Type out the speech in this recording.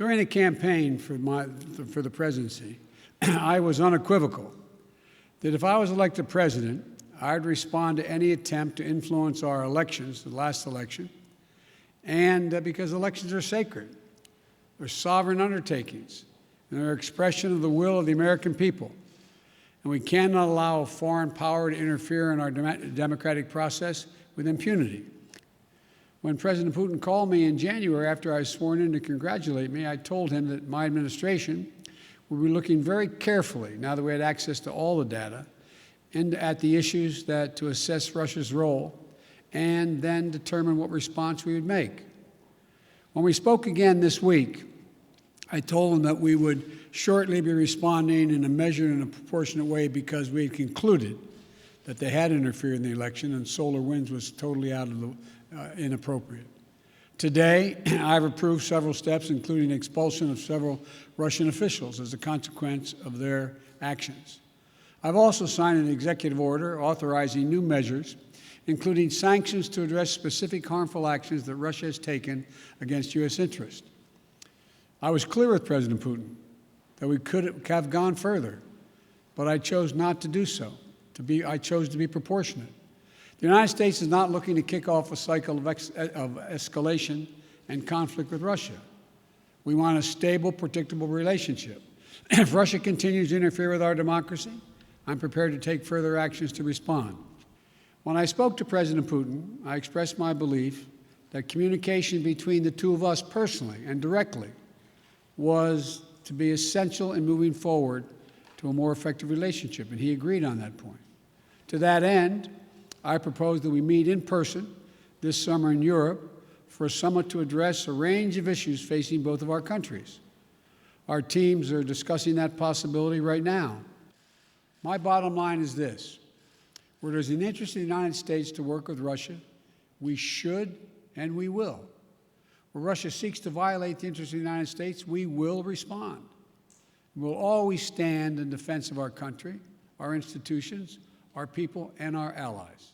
During the campaign for the presidency, I was unequivocal that if I was elected president, I'd respond to any attempt to influence our elections, the last election, and because elections are sacred. They're sovereign undertakings, and they're an expression of the will of the American people. And we cannot allow a foreign power to interfere in our democratic process with impunity. When President Putin called me in January after I was sworn in to congratulate me, I told him that my administration would be looking very carefully, now that we had access to all the data, at the issues to assess Russia's role and then determine what response we would make. When we spoke again this week, I told him that we would shortly be responding in a measured and a proportionate way because we had concluded that they had interfered in the election and solar winds was totally inappropriate. Today, I've approved several steps, including expulsion of several Russian officials as a consequence of their actions. I've also signed an executive order authorizing new measures, including sanctions to address specific harmful actions that Russia has taken against U.S. interests. I was clear with President Putin that we could have gone further, but I chose not to do so. I chose to be proportionate. The United States is not looking to kick off a cycle of escalation and conflict with Russia. We want a stable, predictable relationship. If Russia continues to interfere with our democracy, I'm prepared to take further actions to respond. When I spoke to President Putin, I expressed my belief that communication between the two of us personally and directly was to be essential in moving forward to a more effective relationship, and he agreed on that point. To that end, I propose that we meet in person this summer in Europe for a summit to address a range of issues facing both of our countries. Our teams are discussing that possibility right now. My bottom line is this: where there's an interest in the United States to work with Russia, we should and we will. Where Russia seeks to violate the interests of the United States, we will respond. We'll always stand in defense of our country, our institutions, our people, and our allies.